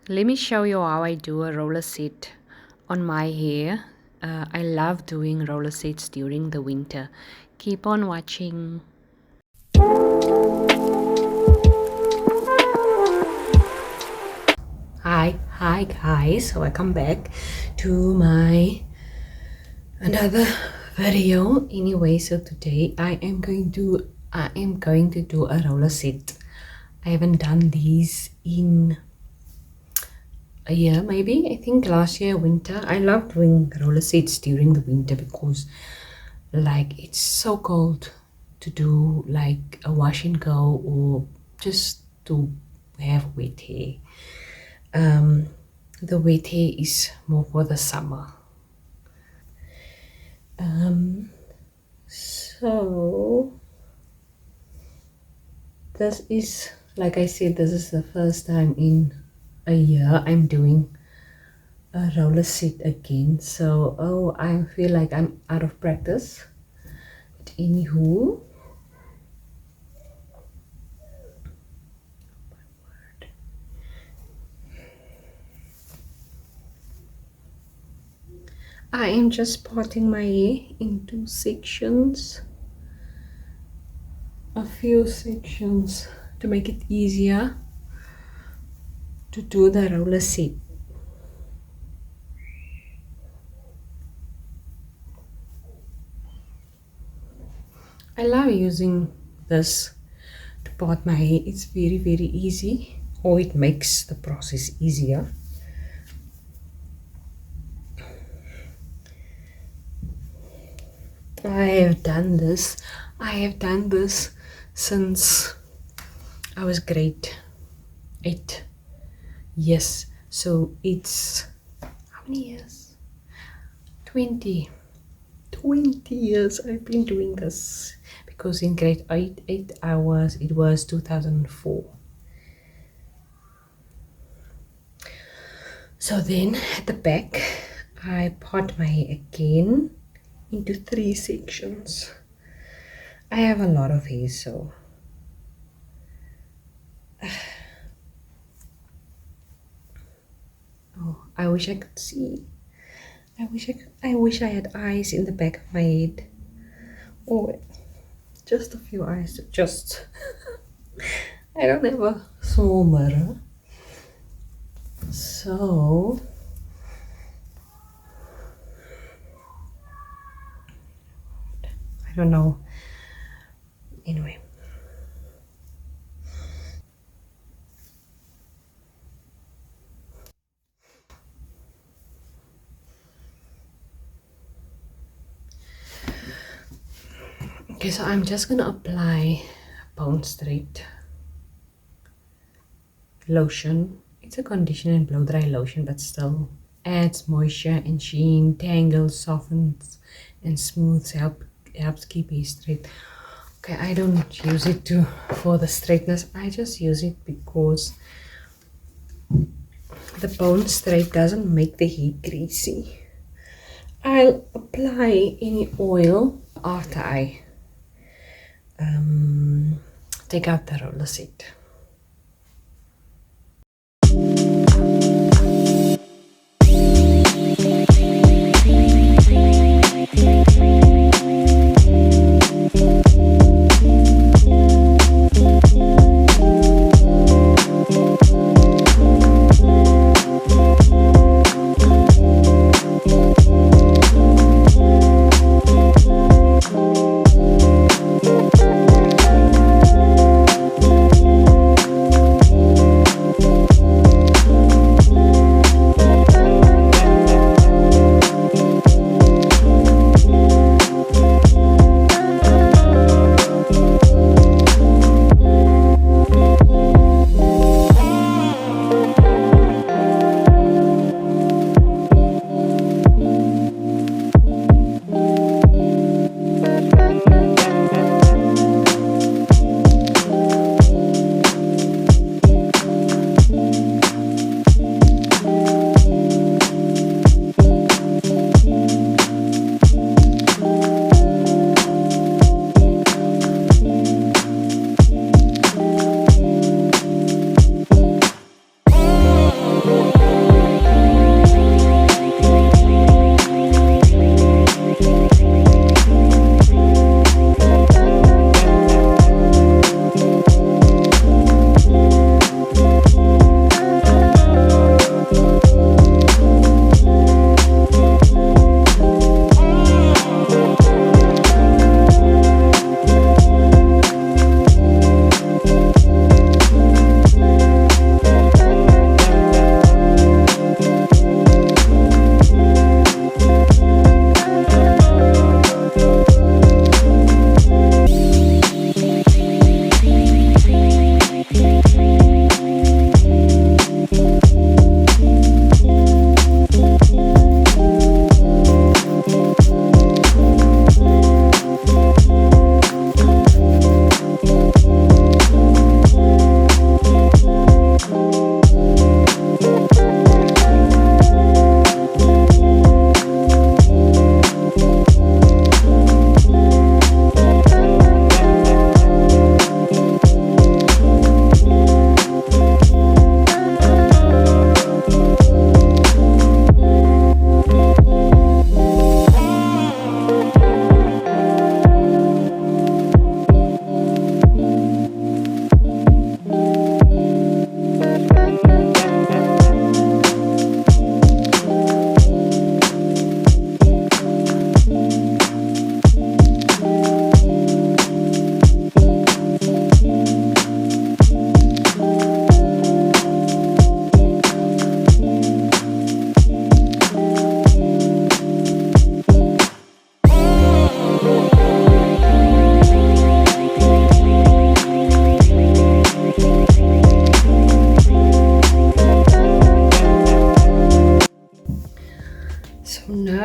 Let me show you how I do a roller set on my hair. I love doing roller sets during the winter. Keep on watching. Hi guys, welcome back to my another video. Anyway, so today I am going to do a roller set. I haven't done these in a year, maybe. I think last year winter. I love doing roller sets during the winter because like it's so cold to do like a wash and go or just to have wet hair. The wet hair is more for the summer. So this is, like I said, this is the first time in a year I'm doing a roller set again. So I feel like I'm out of practice. But anywho, I am just parting my hair into sections, a few sections to make it easier to do the roller set. I love using this to part my hair. It's very easy, or it makes the process easier. I have done this since I was grade 8. Yes, so it's how many years? 20 years I've been doing this, because in grade 8 it was 2004. So then at the back I part my hair again into 3 sections. I have a lot of hair, so oh, I wish I could see. I wish I had eyes in the back of my head. Or just a few eyes. Just I don't have a small mirror. So I don't know. Anyway. Okay, so I'm just gonna apply Bone Straight lotion. It's a conditioner and blow dry lotion, but still adds moisture and sheen, tangles, softens, and smooths. Helps keep hair straight. Okay, I don't use it for the straightness. I just use it because the Bone Straight doesn't make the hair greasy. I'll apply any oil after I take out the roller set.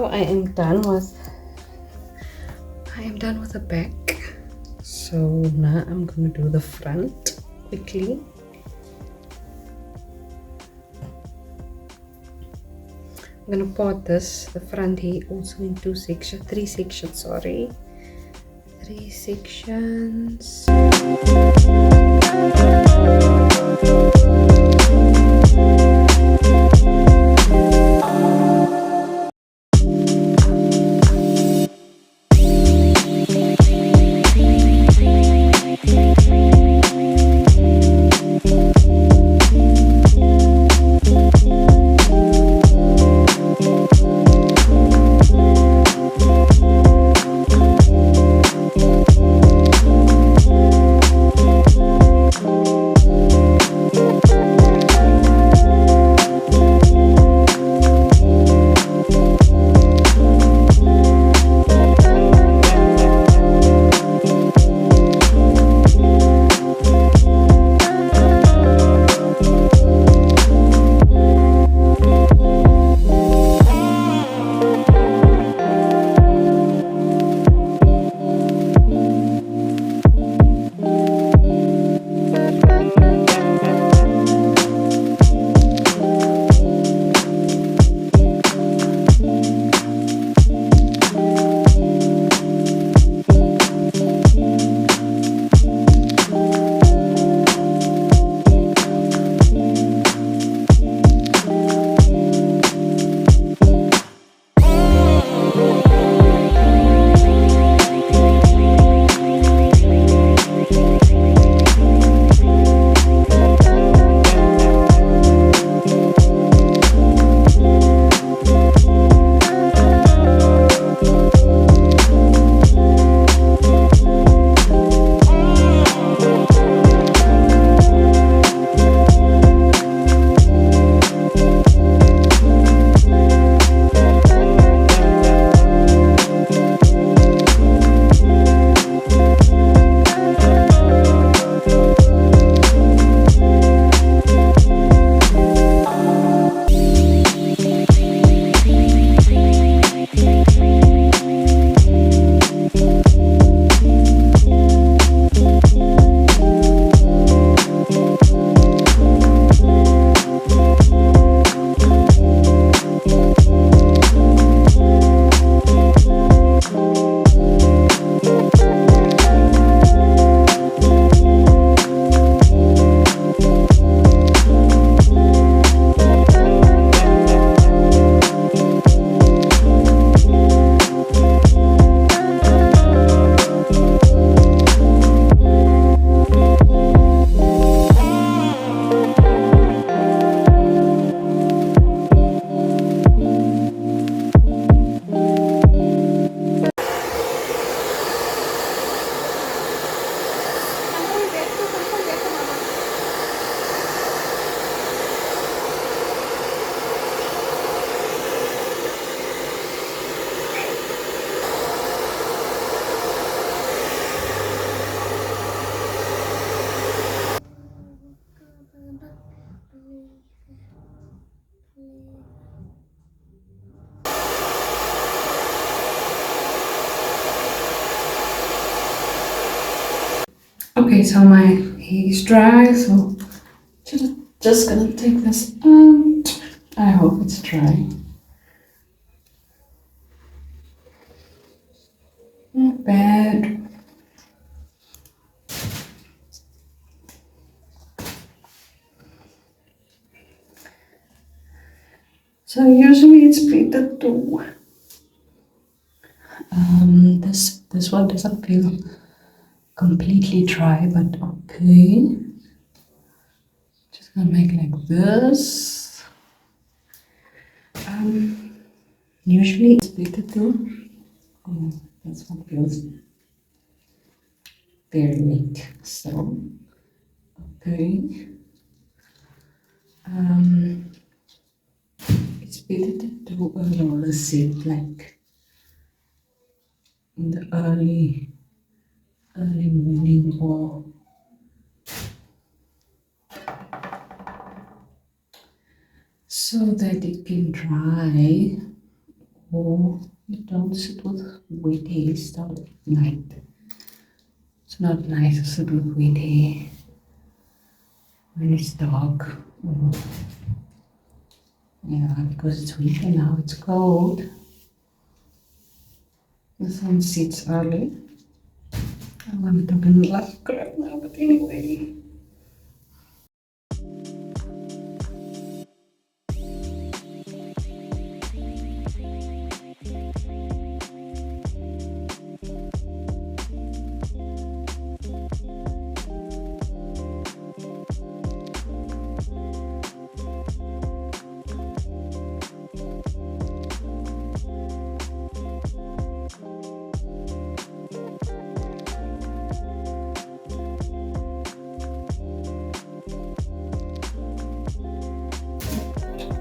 now I am done with the back. So now I'm gonna do the front quickly. I'm gonna part the front here also in three sections, sorry. 3 sections. Okay, so my hair is dry, so just gonna take this out. I hope it's dry. Not bad. So usually it's better to this one doesn't feel completely dry, but okay. Just gonna make like this. Usually it's better to this one feels very neat. So okay. It's better to do a roller set like in the early morning or so that it can dry or you don't sit with wet hair start at night. It's not nice to sit with wet hair when it's dark. Yeah, because it's winter now, it's cold. The sun sets early. I'm gonna talk a lot of crap now, but anyway.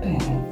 Bad.